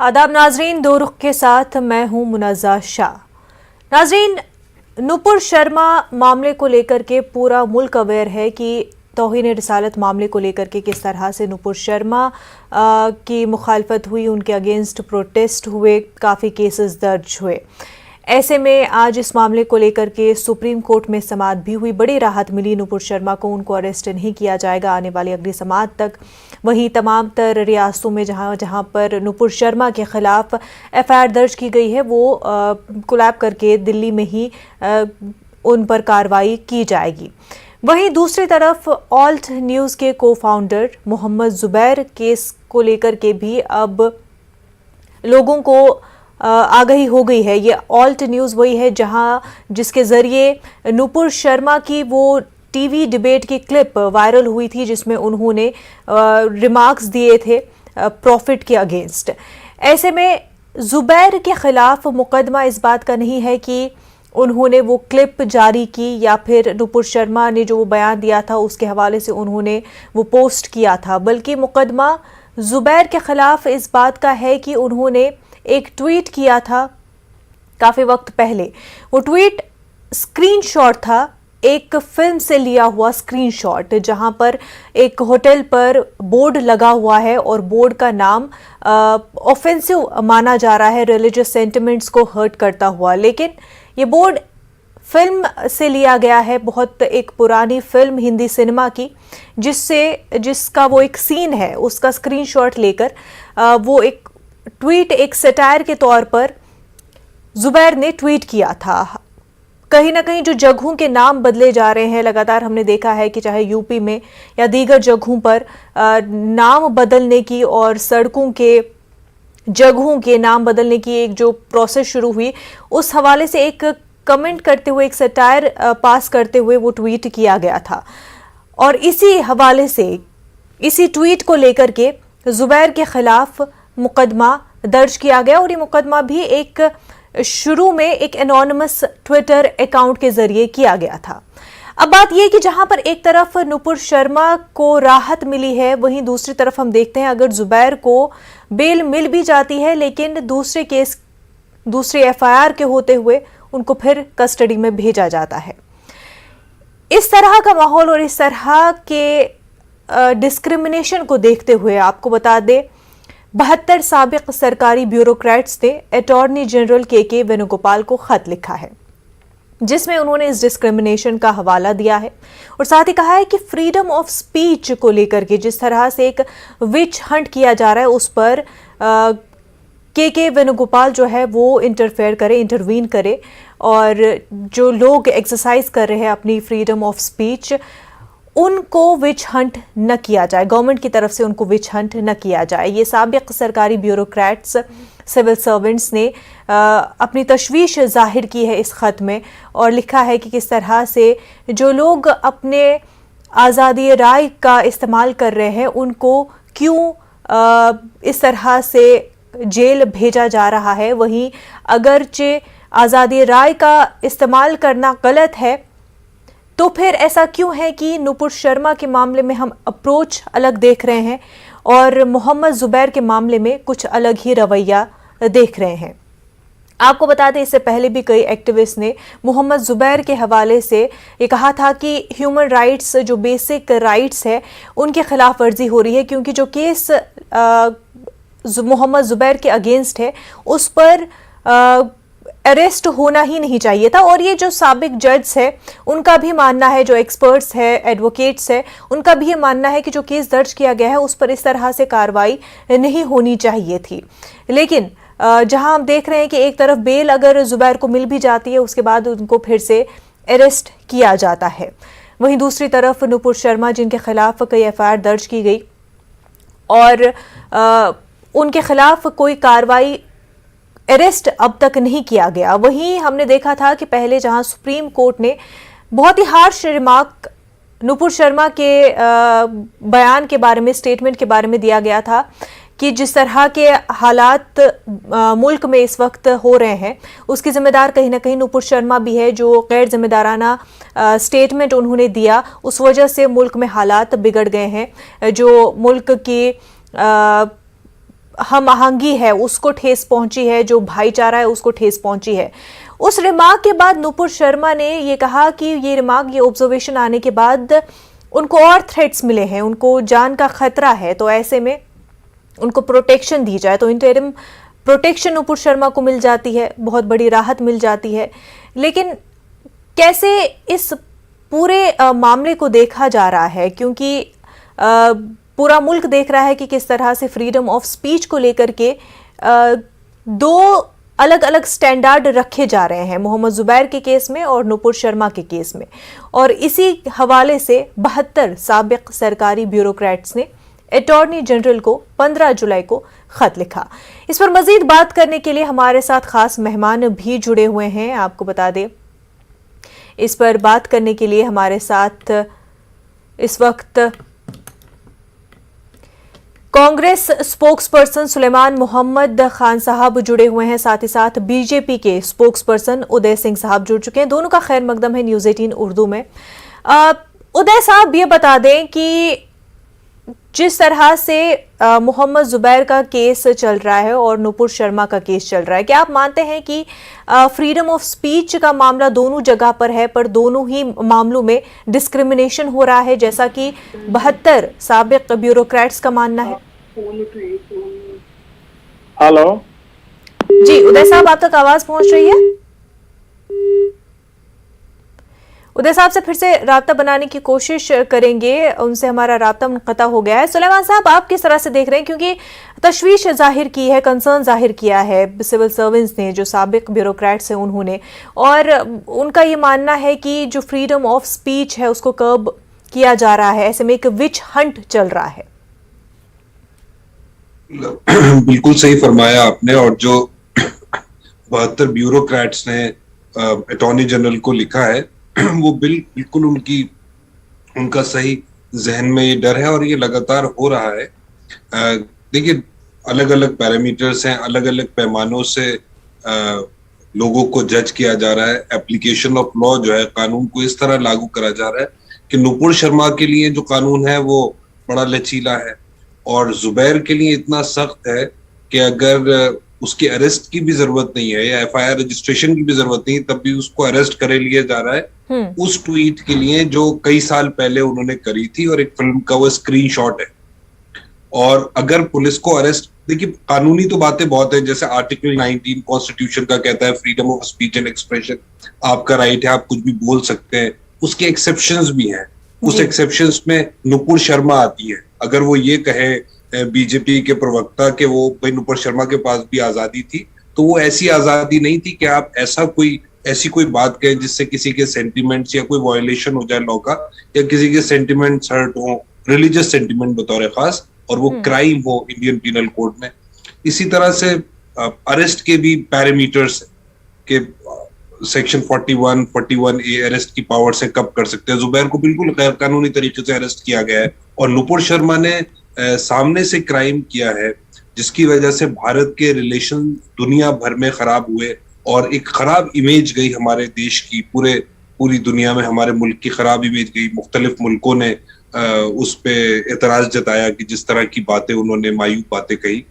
आदाब नाजरीन, दो रुख के साथ मैं हूं मुनज़्ज़ा शाह। नाजरीन, नुपुर शर्मा मामले को लेकर के पूरा मुल्क अवेयर है कि तौहीन रिसालत मामले को लेकर के किस तरह से नुपुर शर्मा की मुखालफत हुई, उनके अगेंस्ट प्रोटेस्ट हुए, काफ़ी केसेस दर्ज हुए। ऐसे में आज इस मामले को लेकर के सुप्रीम कोर्ट में समाअत भी हुई। बड़ी राहत मिली नुपुर शर्मा को, उनको अरेस्ट नहीं किया जाएगा आने वाली अगली समाअत तक। वहीं तमाम तर रियासतों में जहां जहां पर नुपुर शर्मा के खिलाफ एफआईआर दर्ज की गई है वो कोलैब करके दिल्ली में ही उन पर कार्रवाई की जाएगी। वहीं दूसरी तरफ ऑल्ट न्यूज़ के को फाउंडर मोहम्मद जुबैर केस को लेकर के भी अब लोगों को आगाही हो गई है। ये ऑल्ट न्यूज़ वही है जिसके ज़रिए नुपुर शर्मा की वो टीवी डिबेट की क्लिप वायरल हुई थी जिसमें उन्होंने रिमार्क्स दिए थे प्रॉफिट के अगेंस्ट। ऐसे में जुबैर के खिलाफ मुकदमा इस बात का नहीं है कि उन्होंने वो क्लिप जारी की या फिर नुपुर शर्मा ने जो वो बयान दिया था उसके हवाले से उन्होंने वो पोस्ट किया था, बल्कि मुकदमा जुबैर के खिलाफ इस बात का है कि उन्होंने एक ट्वीट किया था काफ़ी वक्त पहले। वो ट्वीट स्क्रीनशॉट था, एक फिल्म से लिया हुआ स्क्रीनशॉट, जहां पर एक होटल पर बोर्ड लगा हुआ है और बोर्ड का नाम ऑफेंसिव माना जा रहा है, रिलीजियस सेंटिमेंट्स को हर्ट करता हुआ। लेकिन ये बोर्ड फिल्म से लिया गया है, बहुत एक पुरानी फिल्म हिंदी सिनेमा की, जिसका वो एक सीन है, उसका स्क्रीनशॉट लेकर वो एक ट्वीट, एक सटायर के तौर पर जुबैर ने ट्वीट किया था। कहीं ना कहीं जो जगहों के नाम बदले जा रहे हैं, लगातार हमने देखा है कि चाहे यूपी में या दीगर जगहों पर नाम बदलने की और सड़कों के जगहों के नाम बदलने की एक जो प्रोसेस शुरू हुई, उस हवाले से एक कमेंट करते हुए, एक सटायर पास करते हुए वो ट्वीट किया गया था। और इसी हवाले से, इसी ट्वीट को लेकर के जुबैर के खिलाफ मुकदमा दर्ज किया गया और ये मुकदमा भी एक शुरू में एक एनोनिमस ट्विटर अकाउंट के जरिए किया गया था। अब बात यह कि जहां पर एक तरफ नुपुर शर्मा को राहत मिली है, वहीं दूसरी तरफ हम देखते हैं अगर जुबैर को बेल मिल भी जाती है लेकिन दूसरे एफआईआर के होते हुए उनको फिर कस्टडी में भेजा जाता है। इस तरह का माहौल और इस तरह के डिस्क्रिमिनेशन को देखते हुए आपको बता दें, 72 साबिक सरकारी ब्यूरोक्रेट्स ने अटॉर्नी जनरल के वेणुगोपाल को खत लिखा है जिसमें उन्होंने इस डिस्क्रिमिनेशन का हवाला दिया है और साथ ही कहा है कि फ्रीडम ऑफ स्पीच को लेकर के जिस तरह से एक विच हंट किया जा रहा है उस पर के वेणुगोपाल जो है वो इंटरवीन करे और जो लोग एक्सरसाइज कर रहे हैं अपनी फ्रीडम ऑफ स्पीच उनको विच हंट न किया जाए, गवर्नमेंट की तरफ से उनको विच हंट न किया जाए। ये साबिक सरकारी ब्यूरोक्रेट्स, सिविल सर्वेंट्स ने अपनी तशवीश जाहिर की है इस खत में और लिखा है कि किस तरह से जो लोग अपने आज़ादी राय का इस्तेमाल कर रहे हैं उनको क्यों इस तरह से जेल भेजा जा रहा है। वहीं अगरचे आज़ादी राय का इस्तेमाल करना गलत है तो फिर ऐसा क्यों है कि नुपुर शर्मा के मामले में हम अप्रोच अलग देख रहे हैं और मोहम्मद जुबैर के मामले में कुछ अलग ही रवैया देख रहे हैं। आपको बता दें, इससे पहले भी कई एक्टिविस्ट ने मोहम्मद जुबैर के हवाले से ये कहा था कि ह्यूमन राइट्स, जो बेसिक राइट्स है, उनके खिलाफ वर्जी हो रही है क्योंकि जो केस मोहम्मद जुबैर के अगेंस्ट है उस पर अरेस्ट होना ही नहीं चाहिए था। और ये जो साबिक जज है उनका भी मानना है, जो एक्सपर्ट्स है, एडवोकेट्स है, उनका भी ये मानना है कि जो केस दर्ज किया गया है उस पर इस तरह से कार्रवाई नहीं होनी चाहिए थी। लेकिन जहां हम देख रहे हैं कि एक तरफ बेल अगर जुबैर को मिल भी जाती है उसके बाद उनको फिर से अरेस्ट किया जाता है, वहीं दूसरी तरफ नुपुर शर्मा जिनके खिलाफ कई एफआईआर दर्ज की गई और उनके खिलाफ कोई कार्रवाई, अरेस्ट अब तक नहीं किया गया। वहीं हमने देखा था कि पहले जहां सुप्रीम कोर्ट ने बहुत ही हार्श रिमार्क नुपुर शर्मा के बयान के बारे में, स्टेटमेंट के बारे में दिया गया था कि जिस तरह के हालात मुल्क में इस वक्त हो रहे हैं उसकी जिम्मेदार कहीं ना कहीं नुपुर शर्मा भी है। जो गैर जिम्मेदाराना स्टेटमेंट उन्होंने दिया उस वजह से मुल्क में हालात बिगड़ गए हैं। जो मुल्क की हम आहंगी है उसको ठेस पहुंची है, जो भाईचारा है उसको ठेस पहुंची है। उस रिमार्क के बाद नुपुर शर्मा ने ये कहा कि ये रिमार्क, ये ऑब्जर्वेशन आने के बाद उनको और थ्रेट्स मिले हैं, उनको जान का खतरा है, तो ऐसे में उनको प्रोटेक्शन दी जाए। तो इंटरिम प्रोटेक्शन नुपुर शर्मा को मिल जाती है, बहुत बड़ी राहत मिल जाती है। लेकिन कैसे इस पूरे मामले को देखा जा रहा है, क्योंकि पूरा मुल्क देख रहा है कि किस तरह से फ्रीडम ऑफ स्पीच को लेकर के दो अलग अलग स्टैंडर्ड रखे जा रहे हैं, मोहम्मद जुबैर के केस में और नुपुर शर्मा के केस में। और इसी हवाले से 72 साबिक सरकारी ब्यूरोक्रेट्स ने अटॉर्नी जनरल को 15 जुलाई को खत लिखा। इस पर मजीद बात करने के लिए हमारे साथ खास मेहमान भी जुड़े हुए हैं। आपको बता दें, इस पर बात करने के लिए हमारे साथ इस वक्त कांग्रेस स्पोक्सपर्सन सुलेमान मोहम्मद खान साहब जुड़े हुए हैं, साथ ही साथ बीजेपी के स्पोक्सपर्सन उदय सिंह साहब जुड़ चुके हैं। दोनों का खैर मकदम है न्यूज़ 18 उर्दू में। उदय साहब, ये बता दें कि जिस तरह से मोहम्मद जुबैर का केस चल रहा है और नुपुर शर्मा का केस चल रहा है, क्या आप मानते हैं कि फ्रीडम ऑफ स्पीच का मामला दोनों जगह पर है, पर दोनों ही मामलों में डिस्क्रिमिनेशन हो रहा है, जैसा कि 72 साबिक ब्यूरोक्रेट्स का मानना है? हेलो जी उदय साहब, आप तक आवाज पहुंच रही है? उदय साहब से फिर से राब्ता बनाने की कोशिश करेंगे, उनसे हमारा राब्ता मुनक़ता हो गया है। सुलेमान साहब, आप किस तरह से देख रहे हैं, क्योंकि तशवीश जाहिर की है, कंसर्न जाहिर किया है सिविल सर्वेंट्स ने, जो साबिक ब्यूरोक्रेट्स हैं उन्होंने, और उनका ये मानना है कि जो फ्रीडम ऑफ स्पीच है उसको कर्ब किया जा रहा है, ऐसे में एक विच हंट चल रहा है। बिल्कुल सही फरमाया आपने। और जो 72 ब्यूरोक्रेट्स ने अटॉर्नी जनरल को लिखा है वो बिल्कुल उनका सही जहन में ये डर है और ये लगातार हो रहा है। देखिए, अलग अलग पैरामीटर्स हैं, अलग अलग पैमानों से लोगों को जज किया जा रहा है। एप्लीकेशन ऑफ लॉ जो है, कानून को इस तरह लागू करा जा रहा है कि नुपुर शर्मा के लिए जो कानून है वो बड़ा लचीला है और जुबैर के लिए इतना सख्त है कि अगर उसकी अरेस्ट की भी जरूरत नहीं है या एफआईआर रजिस्ट्रेशन की भी जरूरत नहीं, तब भी उसको अरेस्ट करे लिया जा रहा है उस ट्वीट के लिए जो कई साल पहले उन्होंने करी थी और एक फिल्म का वो स्क्रीनशॉट है। और अगर पुलिस को अरेस्ट, देखिए कानूनी तो बातें बहुत है, जैसे आर्टिकल 19 कॉन्स्टिट्यूशन का कहता है freedom of speech and expression, आपका राइट है, आप कुछ भी बोल सकते हैं। उसके एक्सेप्शंस भी हैं, उस एक्सेप्शंस में नुपुर शर्मा आती है। अगर वो ये कहे बीजेपी के प्रवक्ता के वो भाई नुपुर शर्मा के पास भी आजादी थी, तो वो ऐसी आजादी नहीं थी कि आप ऐसी कोई बात कहें जिससे किसी के सेंटिमेंट्स या कोई वायलेशन हो जाए लॉ का, या किसी के सेंटिमेंट्स हर्ट हो, रिलीजियस सेंटिमेंट बतौर खास, और वो क्राइम हो इंडियन पीनल कोड में। इसी तरह से अरेस्ट के भी पैरामीटर्स के सेक्शन 41A अरेस्ट की पावर से कब कर सकते हैं। जुबैर को बिल्कुल गैर कानूनी तरीके से अरेस्ट किया गया है और नुपुर शर्मा ने सामने से क्राइम किया है जिसकी वजह से भारत के रिलेशन दुनिया भर में खराब हुए और एक खराब इमेज गई हमारे देश की, पूरी दुनिया में हमारे मुल्क की खराब इमेज गई। मुख्तलिफ मुल्कों ने उस पे एतराज जताया कि जिस तरह की बातें उन्होंने, मायूब बातें कही।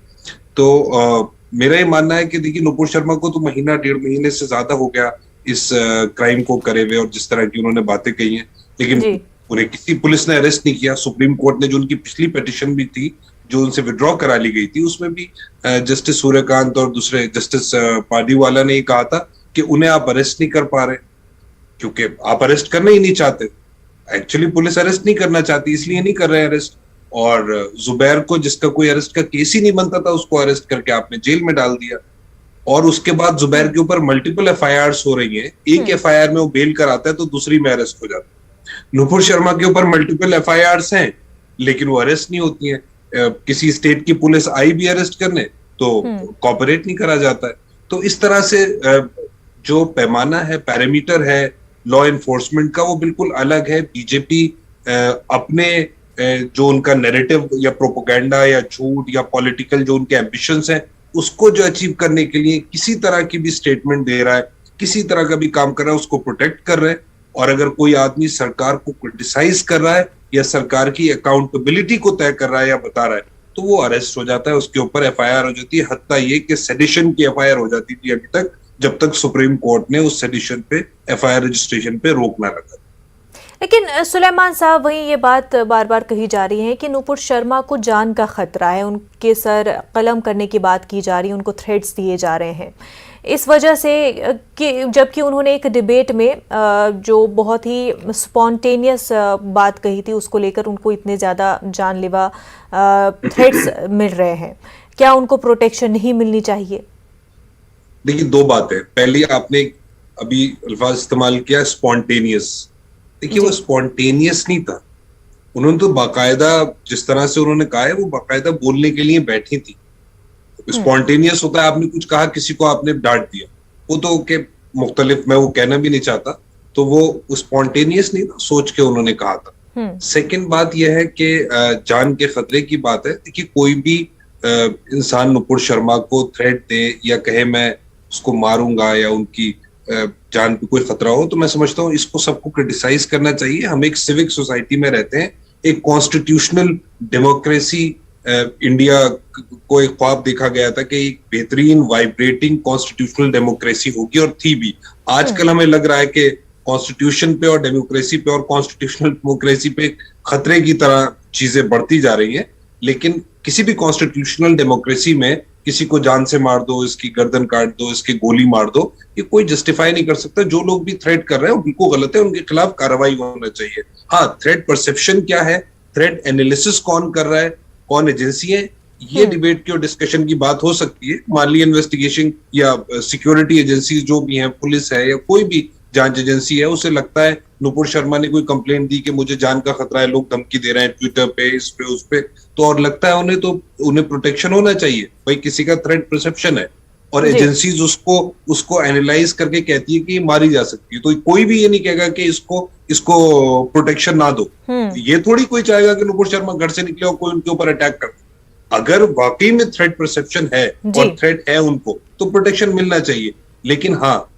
तो मेरा ये मानना है कि देखिए, नुपुर शर्मा को तो महीना 1.5 महीने से ज्यादा हो गया इस क्राइम को करे हुए और जिस तरह की उन्होंने बातें कही हैं, लेकिन उन्हें किसी पुलिस ने अरेस्ट नहीं किया। सुप्रीम कोर्ट ने जो उनकी पिछली पिटीशन भी थी जो उनसे विड्रॉ करा ली गई थी, उसमें भी जस्टिस सूर्यकांत और दूसरे जस्टिस पार्डीवाला ने कहा था कि उन्हें आप अरेस्ट नहीं कर पा रहे क्योंकि आप अरेस्ट करना ही नहीं चाहते। एक्चुअली पुलिस अरेस्ट नहीं करना चाहती, इसलिए नहीं कर रहे अरेस्ट। और जुबैर को, जिसका कोई अरेस्ट का केस ही नहीं बनता था, उसको अरेस्ट करके आपने जेल में डाल दिया। और उसके बाद जुबैर के ऊपर मल्टीपल एफआईआर हो रही है। एक एफआईआर में वो बेल कराता है तो दूसरी में अरेस्ट हो जाता है। नुपुर शर्मा के ऊपर मल्टीपल एफआईआर हैं लेकिन वो अरेस्ट नहीं होती हैं। किसी स्टेट की पुलिस आई भी अरेस्ट करने तो कॉपरेट नहीं करा जाता है। तो इस तरह से जो पैमाना है, पैरामीटर है लॉ एनफोर्समेंट का, वो बिल्कुल अलग है। बीजेपी अपने जो उनका नैरेटिव या प्रोपेगेंडा या झूठ या पॉलिटिकल जो उनके एम्बिशंस हैं, उसको जो अचीव करने के लिए किसी तरह की भी स्टेटमेंट दे रहा है, किसी तरह का भी काम कर रहा है, उसको प्रोटेक्ट कर रहे हैं। और अगर कोई आदमी सरकार को क्रिटिसाइज कर रहा है या सरकार की अकाउंटेबिलिटी को तय कर रहा है या बता रहा है, तो वो अरेस्ट हो जाता है, उसके ऊपर एफआईआर हो जाती है। हत्ता ये कि सेडिशन की एफआईआर हो जाती थी अभी तक, जब तक सुप्रीम कोर्ट ने उस सेडिशन पे एफआईआर रजिस्ट्रेशन पे रोक ना लगा। लेकिन सुलेमान साहब, वहीं ये बात बार बार कही जा रही है कि नुपुर शर्मा को जान का खतरा है, उनके सर कलम करने की बात की जा रही है, उनको थ्रेट्स दिए जा रहे हैं इस वजह से कि जबकि उन्होंने एक डिबेट में जो बहुत ही स्पॉन्टेनियस बात कही थी, उसको लेकर उनको इतने ज़्यादा जानलेवा थ्रेट्स मिल रहे हैं। क्या उनको प्रोटेक्शन नहीं मिलनी चाहिए? देखिए, दो बातें। पहली, आपने अभी अल्फाज इस्तेमाल किया स्पॉन्टेनियस। देखिए, वो स्पॉन्टेनियस नहीं था। उन्होंने तो बाकायदा, जिस तरह से उन्होंने कहा है, वो बाकायदा बोलने के लिए बैठी थी। स्पॉन्टेनियस होता है आपने कुछ कहा, किसी को आपने डांट दिया, वो तो के मुख्तलिफ, मैं वो कहना भी नहीं चाहता, तो वो स्पॉन्टेनियस नहीं था, सोच के उन्होंने कहा था। सेकंड बात यह है कि जान के खतरे की बात है। देखिए, कोई भी इंसान नुपुर शर्मा को थ्रेट दे या कहे मैं उसको मारूंगा या उनकी जान पे कोई खतरा हो, तो मैं समझता हूँ इसको सबको क्रिटिसाइज करना चाहिए। हम एक सिविक सोसाइटी में रहते हैं, एक कॉन्स्टिट्यूशनल डेमोक्रेसी, इंडिया को एक ख्वाब देखा गया था कि एक बेहतरीन वाइब्रेटिंग कॉन्स्टिट्यूशनल डेमोक्रेसी होगी, और थी भी। आजकल हमें लग रहा है कि कॉन्स्टिट्यूशन पे और डेमोक्रेसी पे और कॉन्स्टिट्यूशनल डेमोक्रेसी पे खतरे की तरह चीजें बढ़ती जा रही हैं। लेकिन किसी भी कॉन्स्टिट्यूशनल डेमोक्रेसी में किसी को जान से मार दो, इसकी गर्दन काट दो, इसकी गोली मार दो, ये कोई जस्टिफाई नहीं कर सकता। जो लोग भी थ्रेट कर रहे हैं वो बिल्कुल गलत है, उनके खिलाफ कार्रवाई होना चाहिए। हाँ, थ्रेट परसेप्शन क्या है, थ्रेट एनालिसिस कौन कर रहा है, कौन एजेंसी है, ये डिबेट की और डिस्कशन की बात हो सकती है। मान ली इन्वेस्टिगेशन या सिक्योरिटी एजेंसी जो भी है, पुलिस है या कोई भी जांच एजेंसी है, उसे लगता है नुपुर शर्मा ने कोई कंप्लेंट दी कि मुझे जान का खतरा है, लोग धमकी दे रहे हैं ट्विटर पे, इस पे, उस पे, तो और लगता है उन्हें, तो उन्हें प्रोटेक्शन होना चाहिए। भाई, किसी का थ्रेट परसेप्शन है और एजेंसीज उसको एनालाइज करके कहती है कि ये मारी जा सकती है, तो कोई भी ये नहीं कहेगा कि इसको प्रोटेक्शन ना दो। ये थोड़ी कोई चाहेगा कि नुपुर शर्मा घर से निकले और कोई उनके ऊपर अटैक कर दे। अगर वाकई में थ्रेट परसेप्शन है और थ्रेट है उनको, तो प्रोटेक्शन मिलना चाहिए। लेकिन हाँ,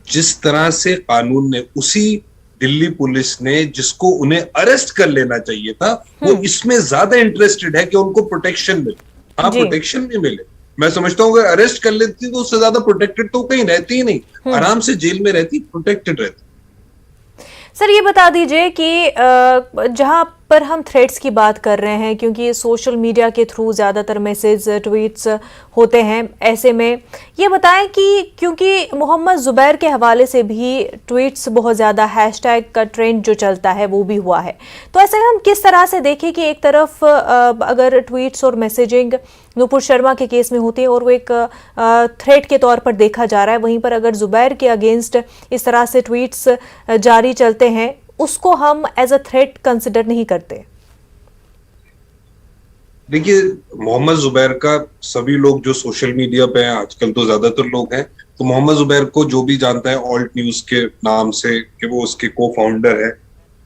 जिस तरह से कानून ने, उसी दिल्ली पुलिस ने जिसको उन्हें अरेस्ट कर लेना चाहिए था, वो इसमें ज्यादा इंटरेस्टेड है कि उनको प्रोटेक्शन मिले। हाँ, प्रोटेक्शन भी मिले। मैं समझता हूँ अगर अरेस्ट कर लेती तो उससे ज्यादा प्रोटेक्टेड तो कहीं रहती ही नहीं, आराम से जेल में रहती, प्रोटेक्टेड रहती। सर, ये बता दीजिए कि जहां पर हम थ्रेड्स की बात कर रहे हैं, क्योंकि सोशल मीडिया के थ्रू ज़्यादातर मैसेज ट्वीट्स होते हैं, ऐसे में ये बताएं कि क्योंकि मोहम्मद ज़ुबैर के हवाले से भी ट्वीट्स बहुत ज़्यादा हैशटैग का ट्रेंड जो चलता है वो भी हुआ है, तो ऐसे में हम किस तरह से देखें कि एक तरफ अगर ट्वीट्स और मैसेजिंग नुपुर शर्मा के केस में होती है और वो एक थ्रेट के तौर पर देखा जा रहा है, वहीं पर अगर ज़ुबैर के अगेंस्ट इस तरह से ट्वीट्स जारी चलते हैं, उसको हम एज अ थ्रेट कंसिडर नहीं करते। देखिए, मोहम्मद जुबैर का सभी लोग जो सोशल मीडिया पे हैं, आजकल तो ज्यादातर लोग हैं, तो मोहम्मद जुबैर को जो भी जानता है ऑल्ट न्यूज के नाम से, कि वो उसके को फाउंडर है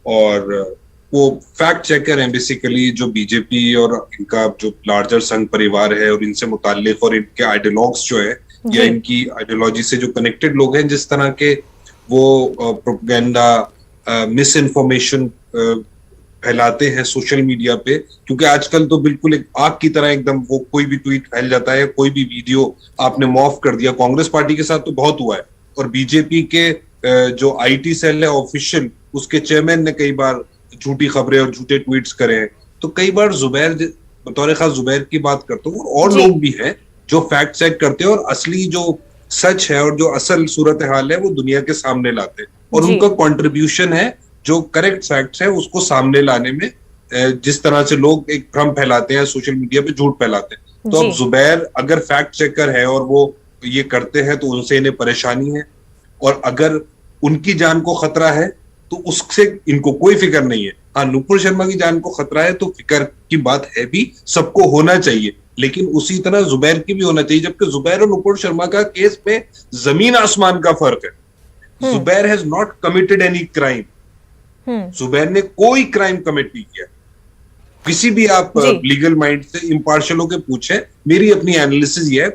और वो फैक्ट चेकर हैं बेसिकली, जो बीजेपी और इनका जो लार्जर संघ परिवार है और इनसे मुताल्लिक और इनके आइडियोलॉग्स जो है या इनकी आइडियोलॉजी से जो कनेक्टेड लोग हैं, जिस तरह के वो प्रोपेगेंडा, मिस इन्फॉर्मेशन फैलाते हैं सोशल मीडिया पे, क्योंकि आजकल तो बिल्कुल एक आग की तरह एकदम वो कोई भी ट्वीट फैल जाता है, कोई भी वीडियो आपने मॉफ कर दिया। कांग्रेस पार्टी के साथ तो बहुत हुआ है, और बीजेपी के जो आईटी सेल है ऑफिशियल, उसके चेयरमैन ने कई बार झूठी खबरें और झूठे ट्वीट्स करे हैं। तो कई बार जुबैर, बतौर खास जुबैर की बात करता हूँ, और लोग भी हैं जो फैक्ट चेक करते हैं और असली जो सच है और जो असल सूरत हाल है वो दुनिया के सामने लाते हैं, और उनका कॉन्ट्रीब्यूशन है जो करेक्ट फैक्ट्स है उसको सामने लाने में। जिस तरह से लोग एक भ्रम फैलाते हैं सोशल मीडिया पे, झूठ फैलाते हैं, तो अब जुबैर अगर फैक्ट चेकर है और वो ये करते हैं तो उनसे इन्हें परेशानी है, और अगर उनकी जान को खतरा है तो उससे इनको कोई फिक्र नहीं है। हाँ, नुपुर शर्मा की जान को खतरा है तो फिक्र की बात है भी, सबको होना चाहिए, लेकिन उसी तरह जुबैर की भी होना चाहिए। जबकि जुबैर और नुपुर शर्मा का केस में जमीन आसमान का फर्क है। Zubair has not committed any crime, Zubair ने कोई क्राइम कमिट नहीं किया। किसी भी आप लीगल माइंड से इम्पार्शियल होकर पूछे, मेरी अपनी एनालिसिस ये है,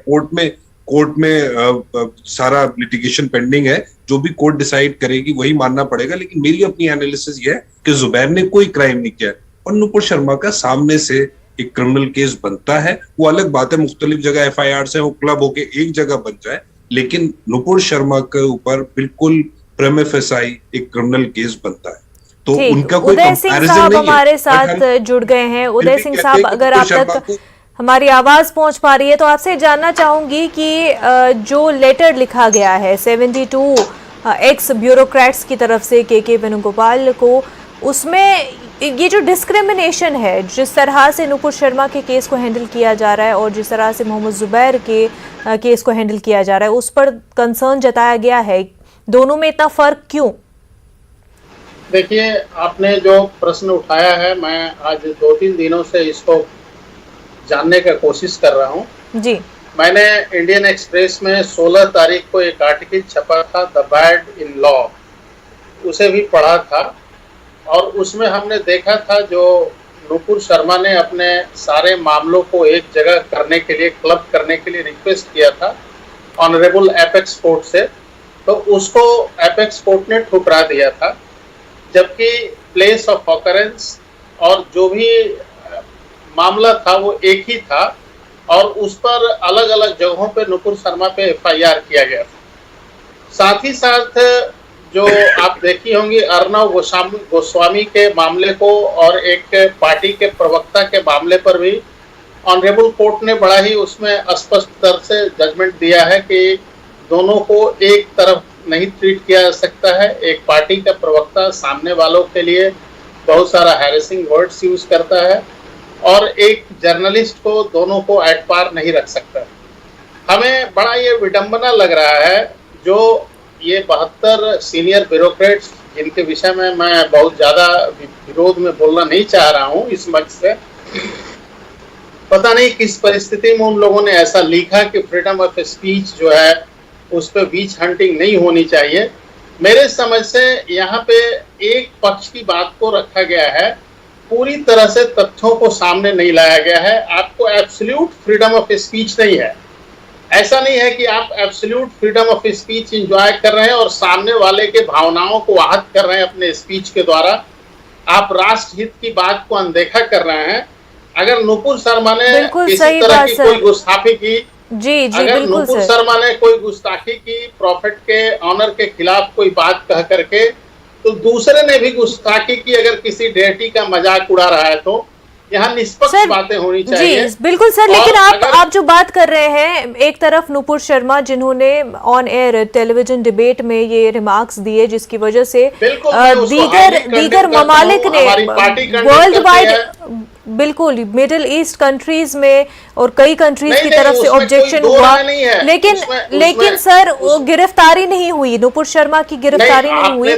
कोर्ट में सारा लिटिगेशन पेंडिंग है, जो भी कोर्ट डिसाइड करेगी वही मानना पड़ेगा, लेकिन मेरी अपनी एनालिसिस ये है कि जुबैर ने कोई क्राइम नहीं किया, और नुपुर शर्मा का सामने से एक क्रिमिनल केस बनता है। वो अलग बात है, मुख्तलिफ जगह एफआईआर से वो क्लब होके एक जगह बन जाए, लेकिन नुपुर शर्मा के ऊपर बिल्कुल प्रेमे फेसाई एक क्रिमिनल केस बनता है। तो ठीक, उनका कोई उदय सिंह कंपैरिजन साहब नहीं है। हमारे बट साथ हम जुड़ गए हैं। फिर उदय भी सिंह कहते साहब, हैं कि अगर नुपुर आप शर्मा तक को हमारी आवाज पहुंच पा रही है तो आपसे जानना चाहूंगी कि जो लेटर लिखा गया है 72 एक्स ब्यूरोक्रेट्स की तरफ से के वेणुगोपाल को, उसमें ये जो डिस्क्रिमिनेशन है, जिस तरह से नुपुर शर्मा के केस को हैंडल किया जा रहा है और जिस तरह से मोहम्मद जुबैर के केस को हैंडल किया जा रहा है, उस पर कंसर्न जताया गया है। दोनों में इतना फर्क क्यों? देखिए, आपने जो प्रश्न उठाया है, मैं आज 2-3 दिनों से इसको जानने का कोशिश कर रहा हूँ। जी, मैंने इंडियन एक्सप्रेस में 16 तारीख को एक आर्टिकल छपा था, द बैड इन लॉ, उसे भी पढ़ा था और उसमें हमने देखा था जो नुपुर शर्मा ने अपने सारे मामलों को एक जगह करने के लिए, क्लब करने के लिए रिक्वेस्ट किया था ऑनरेबल एपेक्स कोर्ट से, तो उसको एपेक्स कोर्ट ने ठुकरा दिया था। जबकि प्लेस ऑफ ऑकरेंस और जो भी मामला था वो एक ही था और उस पर अलग अलग जगहों पे नुपुर शर्मा पे एफआईआर किया गया था। साथ ही साथ जो आप देखी होंगी अर्नव गोस्वामी के मामले को और एक पार्टी के प्रवक्ता के मामले पर भी ऑनरेबल कोर्ट ने बड़ा ही उसमें स्पष्ट तरह से जजमेंट दिया है कि दोनों को एक तरफ नहीं ट्रीट किया जा सकता है। एक पार्टी का प्रवक्ता सामने वालों के लिए बहुत सारा हैरेसिंग वर्ड्स यूज करता है और एक जर्नलिस्ट को, दोनों को एट पार नहीं रख सकता। हमें बड़ा ये विडंबना लग रहा है जो ये 72 सीनियर ब्यूरोक्रेट्स, जिनके विषय में मैं बहुत ज्यादा विरोध में बोलना नहीं चाह रहा हूँ इस मंच से, पता नहीं किस परिस्थिति में उन लोगों ने ऐसा लिखा कि फ्रीडम ऑफ स्पीच जो है उस पर बीच हंटिंग नहीं होनी चाहिए। मेरे समझ से यहाँ पे एक पक्ष की बात को रखा गया है, पूरी तरह से तथ्यों को सामने नहीं लाया गया है। आपको एब्सोल्यूट फ्रीडम ऑफ स्पीच नहीं है, ऐसा नहीं है कि आप absolute freedom of speech enjoy कर रहे हैं और सामने वाले के भावनाओं को आहत कर रहे हैं अपने स्पीच के द्वारा। आप राष्ट्र हित की बात को अनदेखा कर रहे हैं। अगर नुपुर शर्मा ने किसी तरह की कोई गुस्ताखी की, जी, अगर नुपुर शर्मा ने कोई गुस्ताखी की, प्रॉफिट के ऑनर के खिलाफ कोई बात कह करके, तो दूसरे ने भी गुस्ताखी की, अगर किसी डेटी का मजाक उड़ा रहा है तो यहाँ निष्पक्ष बातें होनी चाहिए। जी बिल्कुल सर, लेकिन आप जो बात कर रहे हैं, एक तरफ नुपुर शर्मा जिन्होंने ऑन एयर टेलीविजन डिबेट में ये रिमार्क्स दिए जिसकी वजह से दीगर ममालिक ने वर्ल्ड वाइड, बिल्कुल मिडिल ईस्ट कंट्रीज में और कई कंट्रीज की तरफ से ऑब्जेक्शन हुआ, लेकिन सर वो गिरफ्तारी नहीं हुई, नुपुर शर्मा की गिरफ्तारी नहीं हुई।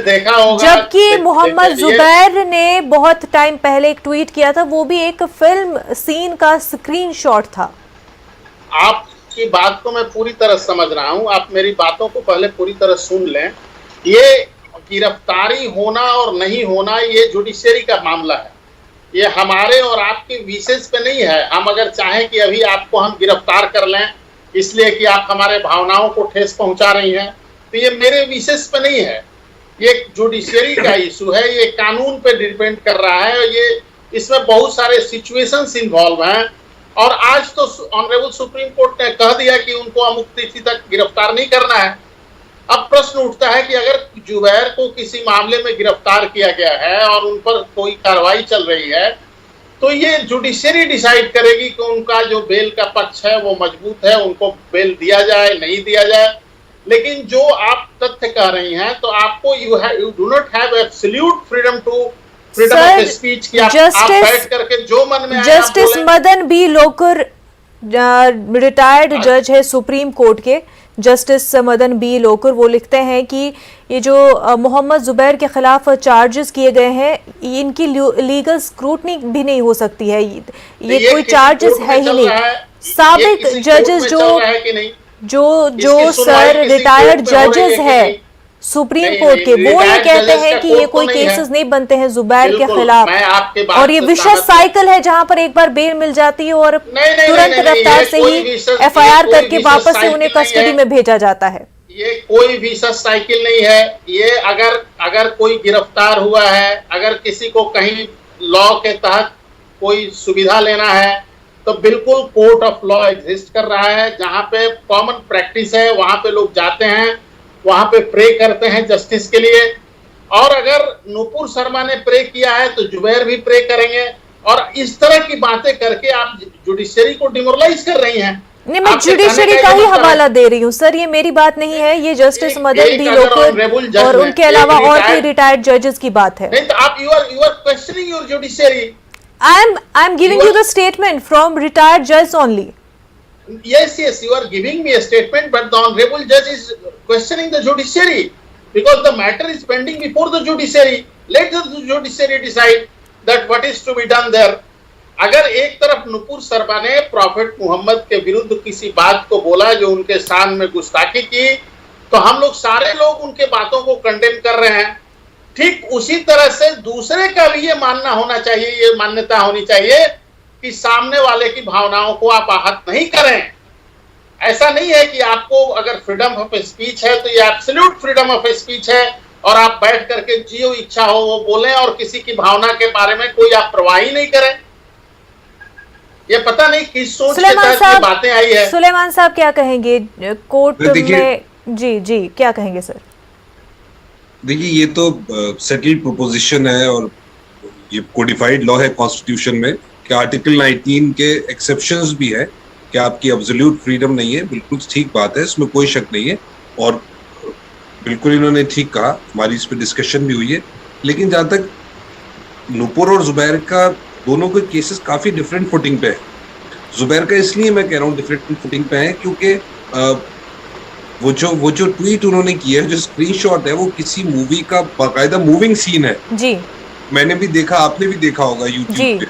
जबकि मोहम्मद जुबैर ने बहुत टाइम पहले एक ट्वीट किया था, वो भी एक फिल्म सीन का स्क्रीनशॉट था। आपकी बात को मैं पूरी तरह समझ रहा हूं, आप मेरी बातों को पहले पूरी तरह सुन लें। ये गिरफ्तारी होना और नहीं होना ये जुडिशरी का मामला है, ये हमारे और आपके विशेष पे नहीं है। हम अगर चाहें कि अभी आपको हम गिरफ्तार कर लें इसलिए कि आप हमारे भावनाओं को ठेस पहुंचा रही हैं, तो ये मेरे विशेष पे नहीं है, ये जुडिशरी का इशू है, ये कानून पे डिपेंड कर रहा है। ये इसमें बहुत सारे सिचुएशंस इन्वॉल्व हैं और आज तो ऑनरेबल सुप्रीम कोर्ट ने कह दिया कि उनको अमुक तिथि तक गिरफ्तार नहीं करना है। अब प्रश्न उठता है कि अगर जुबैर को किसी मामले में गिरफ्तार किया गया है और उन पर कोई कार्रवाई चल रही है, तो ये जुडिशरी डिसाइड करेगी कि उनका जो बेल का पक्ष है वो मजबूत है, उनको बेल दिया जाए नहीं दिया जाए। लेकिन जो आप तथ्य कह रही हैं, तो आपको you do not have absolute freedom of speech की आप बैठ करके जो मन में आए। Justice Madan B Lokur retired जज है सुप्रीम कोर्ट के, जस्टिस मदन बी लोकुर, वो लिखते हैं कि ये जो मोहम्मद जुबैर के खिलाफ चार्जेस किए गए हैं, इनकी लीगल स्क्रूटनी भी नहीं हो सकती है, ये कोई चार्जेस है ही नहीं। साबिक जजेस जो सर रिटायर्ड जजेस है सुप्रीम कोर्ट के, वो ये कहते हैं कि ये कोई केसेस नहीं बनते हैं जुबैर के खिलाफ, और ये विशेष साइकिल है जहां पर एक बार बेल मिल जाती है और तुरंत रफ्तार से ही एफआईआर करके वापस से उन्हें कस्टडी में भेजा जाता है। ये कोई विशेष साइकिल नहीं है। ये अगर कोई गिरफ्तार हुआ है, अगर किसी को कहीं लॉ के तहत कोई सुविधा लेना है तो बिल्कुल कोर्ट ऑफ लॉ एग्जिस्ट कर रहा है, जहां पे कॉमन प्रैक्टिस है, वहां पे लोग जाते हैं, वहां पे प्रे करते हैं जस्टिस के लिए। और अगर नुपुर शर्मा ने प्रे किया है तो जुबैर भी प्रे करेंगे, और इस तरह की बातें करके आप जुडिशरी को डिमोरलाइज कर रही हैं। नहीं, मैं जुडिशरी का ही हवाला दे रही हूँ सर, ये मेरी बात नहीं है, ये जस्टिस मदन बी लोकुर और उनके अलावा और कोई रिटायर्ड जजेस की बात है। नहीं तो आप you are questioning your judiciary. I am giving you the statement from retired judge only. Yes, you are giving me a statement, but the honorable judge is questioning the judiciary because the matter is pending before the judiciary. Let the judiciary decide that what is to be done there. अगर एक तरफ नुपुर शर्मा ने prophet Mohammad के विरुद्ध किसी बात को बोला जो उनके शान में गुस्ताखी की, तो हम लोग सारे लोग उनके बातों को कंडेम कर रहे हैं। ठीक उसी तरह से दूसरे का भी ये मानना होना चाहिए, ये मान्यता होनी चाहिए कि सामने वाले की भावनाओं को आप आहत नहीं करें। ऐसा नहीं है कि आपको अगर फ्रीडम ऑफ स्पीच है तो ये एब्सोल्यूट फ्रीडम ऑफ स्पीच है और आप बैठ करके जो इच्छा हो वो बोलें और किसी की भावना के बारे में कोई आप परवाह ही नहीं करें। ये पता नहीं किस सोच के तहत ये बातें आई है। सुलेमान साहब क्या कहेंगे कोर्ट में? जी क्या कहेंगे सर? देखिए, ये तो सेटल्ड प्रोपोजिशन है और ये कोडिफाइड लॉ है कॉन्स्टिट्यूशन में कि आर्टिकल 19 के एक्सेप्शंस भी है कि आपकी एब्सोल्यूट फ्रीडम नहीं है। बिल्कुल ठीक बात है, इसमें कोई शक नहीं है और बिल्कुल इन्होंने ठीक कहा, हमारी इस पे डिस्कशन भी हुई है। लेकिन जहाँ तक नुपुर और जुबैर का, दोनों के केसेस काफी डिफरेंट फुटिंग पे है। जुबैर का इसलिए मैं कह रहा हूँ डिफरेंट फुटिंग पे है क्योंकि वो जो ट्वीट उन्होंने किया है, जो स्क्रीनशॉट है, वो किसी मूवी का बाकायदा मूविंग सीन है जी। मैंने भी देखा, आपने भी देखा होगा यूट्यूब पे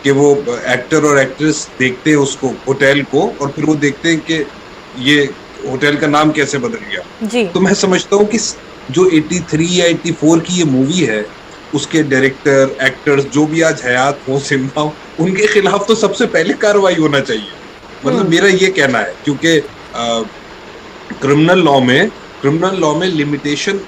कि वो एक्टर और एक्ट्रेस देखते हैं उसको होटल को और फिर वो देखते हैं कि ये होटल का नाम कैसे बदल गया जी। तो मैं समझता हूँ कि जो 83 या 84 की ये मूवी है, उसके डायरेक्टर, एक्टर्स जो भी आज हयात हो, जिंदा हो, उनके खिलाफ तो सबसे पहले कार्रवाई होना चाहिए। मतलब मेरा ये कहना है क्योंकि क्रिमिनल लॉ में लिमिटेशन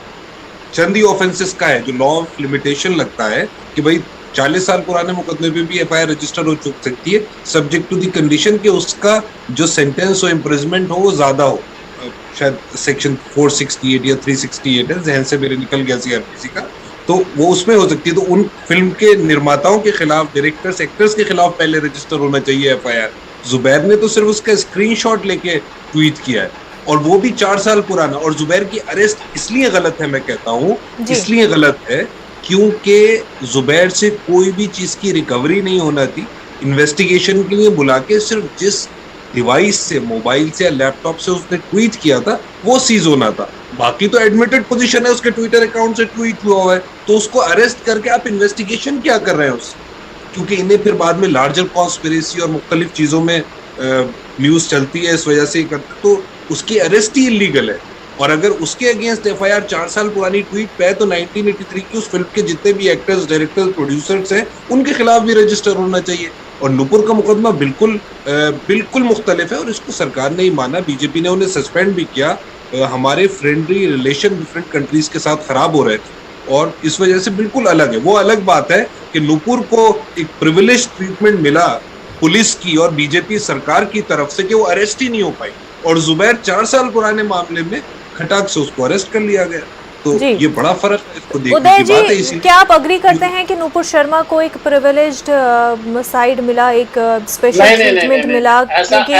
चंद ही ऑफेंसेस का है जो लॉ ऑफ लिमिटेशन लगता है कि भाई 40 साल पुराने मुकदमे पे भी एफआईआर रजिस्टर हो सकती है, सब्जेक्ट टू दी कंडीशन कि उसका जो सेंटेंस हो, इम्प्रिजमेंट हो, वो ज्यादा हो। शायद सेक्शन 468 या 368 है, जहन से मेरे निकल गया सीआरपीसी का, तो वो उसमें हो सकती है। तो उन फिल्म के निर्माताओं के खिलाफ, डायरेक्टर्स, एक्टर्स के खिलाफ पहले रजिस्टर होना चाहिए एफआईआर। जुबैर ने तो सिर्फ उसका स्क्रीनशॉट लेके ट्वीट किया है और वो भी 4 साल पुराना। और जुबैर की अरेस्ट इसलिए गलत है, मैं कहता हूँ इसलिए गलत है क्योंकि जुबैर से कोई भी चीज की रिकवरी नहीं होना थी। इन्वेस्टिगेशन के लिए बुला के सिर्फ जिस डिवाइस से, मोबाइल से या लैपटॉप से उसने ट्वीट किया था वो सीज होना था। बाकी तो एडमिटेड पोजीशन है, उसके ट्विटर अकाउंट से ट्वीट हुआ है, तो उसको अरेस्ट करके आप इन्वेस्टिगेशन क्या कर रहे हैं उससे? क्योंकि इन्हें फिर बाद में लार्जर कॉन्स्पिरेसी और मुख्तलिफ चीजों में न्यूज चलती है, इस वजह से करते, तो उसकी अरेस्ट ही इलीगल है। और अगर उसके अगेंस्ट एफआईआर 4 साल पुरानी ट्वीट पे है तो 1983 की उस फिल्म के जितने भी एक्टर्स, डायरेक्टर्स, प्रोड्यूसर्स हैं उनके खिलाफ भी रजिस्टर होना चाहिए। और नुपुर का मुकदमा बिल्कुल मुख्तलिफ है और इसको सरकार ने ही माना, बीजेपी ने उन्हें सस्पेंड भी किया। हमारे फ्रेंडली रिलेशन डिफरेंट कंट्रीज के साथ खराब हो रहे थे और इस वजह से बिल्कुल अलग है। वो अलग बात है कि नुपुर को एक प्रिविलेज ट्रीटमेंट मिला पुलिस की और बीजेपी सरकार की तरफ से कि वो अरेस्ट ही नहीं हो पाई, और जुबैर 4 साल पुराने मामले में खटाक से उसको अरेस्ट कर लिया गया। तो ये बड़ा फर्क है, इसको देखने की बात है। इसी क्या आप अग्री करते हैं कि नुपुर शर्मा को एक प्रिविलेज्ड साइड मिला, एक स्पेशल ट्रीटमेंट मिला? क्योंकि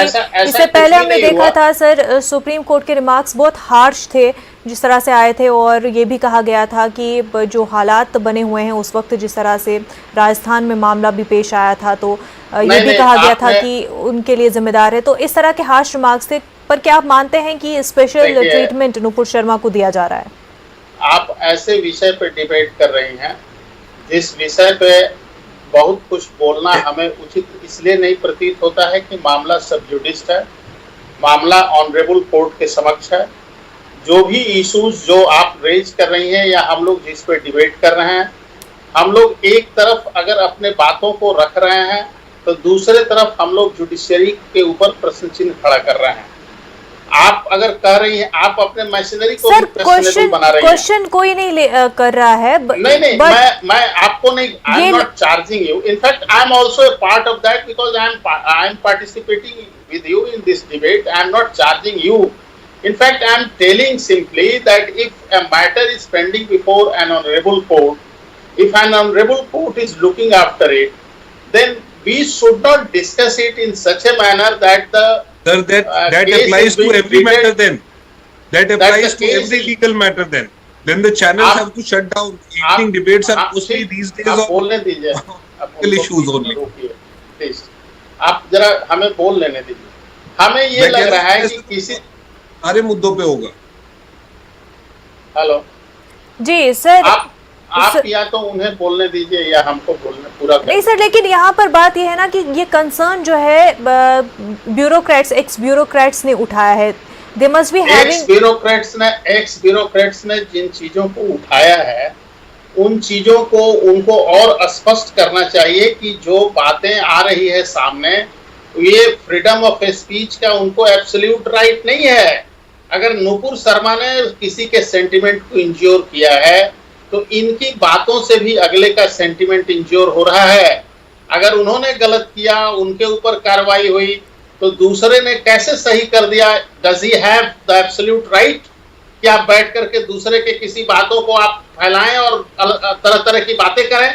इससे पहले हमने देखा था सर, सुप्रीम कोर्ट के रिमार्क्स बहुत हार्श थे जिस तरह से आए थे, और ये भी कहा गया था कि जो हालात बने हुए हैं उस वक्त, जिस तरह से राजस्थान में मामला भी पेश आया था, तो ये भी कहा गया था कि उनके लिए जिम्मेदार है। तो इस तरह के हार्श रिमार्क्स थे, पर क्या आप मानते हैं कि स्पेशल ट्रीटमेंट नुपुर शर्मा को दिया जा रहा है? आप ऐसे विषय पे डिबेट कर रही हैं जिस विषय पे बहुत कुछ बोलना हमें उचित इसलिए नहीं प्रतीत होता है कि मामला सब जुडिस है, मामला ऑनरेबल कोर्ट के समक्ष है। जो भी इश्यूज जो आप रेज कर रही हैं या हम लोग जिस पे डिबेट कर रहे हैं, हम लोग एक तरफ अगर अपने बातों को रख रहे हैं तो दूसरे तरफ हम लोग जुडिशरी के ऊपर प्रश्न चिन्ह खड़ा कर रहे हैं। आप अगर कह रही हैं, आप अपने मशीनरी को सर भी क्वेश्चनेबल बना रही हैं। क्वेश्चन कोई नहीं कर रहा है नहीं, मैं आपको नहीं, I am not charging you, in fact I am also a part of that because I am participating with you in this debate, I am not charging you. In fact, I am telling simply that if a matter is pending before an honorable court, if an honorable court is looking after it, then we should not discuss it in such a manner that the Sir, that applies to every matter then. That applies to every legal matter then. Then the channels have to shut down. Evening debates are mostly these days आप of बोलने दीजिए, political issues only. Please आप जरा हमें बोल लेने दीजिए. हमें ये लग रहा है कि किसी सारे मुद्दों पे होगा. हेलो जी सर, आप या तो उन्हें बोलने दीजिए या हमको बोलने पूरा नहीं सर, लेकिन यहाँ पर बात यह है ना कि ये कंसर्न जो है ब्यूरोक्रेट्स, एक्स ब्यूरोक्रेट्स ने उठाया है. They must be having, x bureaucrats ने जिन चीजों को उठाया है उन चीजों को उनको और स्पष्ट करना चाहिए कि जो बातें आ रही है सामने, ये फ्रीडम ऑफ स्पीच का उनको एब्सोल्यूट राइट नहीं है. अगर नुपुर शर्मा ने किसी के सेंटिमेंट को इंज्योर किया है तो इनकी बातों से भी अगले का सेंटिमेंट इंज्योर हो रहा है. अगर उन्होंने गलत किया, उनके ऊपर कार्रवाई हुई, तो दूसरे ने कैसे सही कर दिया? Does he have the absolute right कि आप बैठ करके दूसरे के किसी बातों को आप फैलाएं और तरह तरह की बातें करें?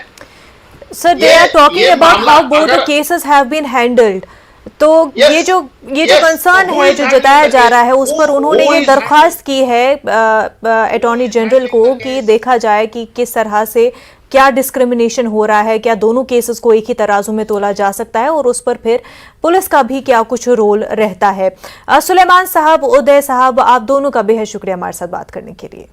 Sir they are talking about how both the cases have been handled. तो ये जो कंसर्न है जो जताया जा रहा है, उस पर उन्होंने ये दरख्वास्त की है अटॉर्नी जनरल को कि देखा जाए कि किस तरह से क्या डिस्क्रिमिनेशन हो रहा है, क्या दोनों केसेस को एक ही तराजू में तोला जा सकता है और उस पर फिर पुलिस का भी क्या कुछ रोल रहता है. सुलेमान साहब, उदय साहब, आप दोनों का बेहद शुक्रिया हमारे साथ बात करने के लिए.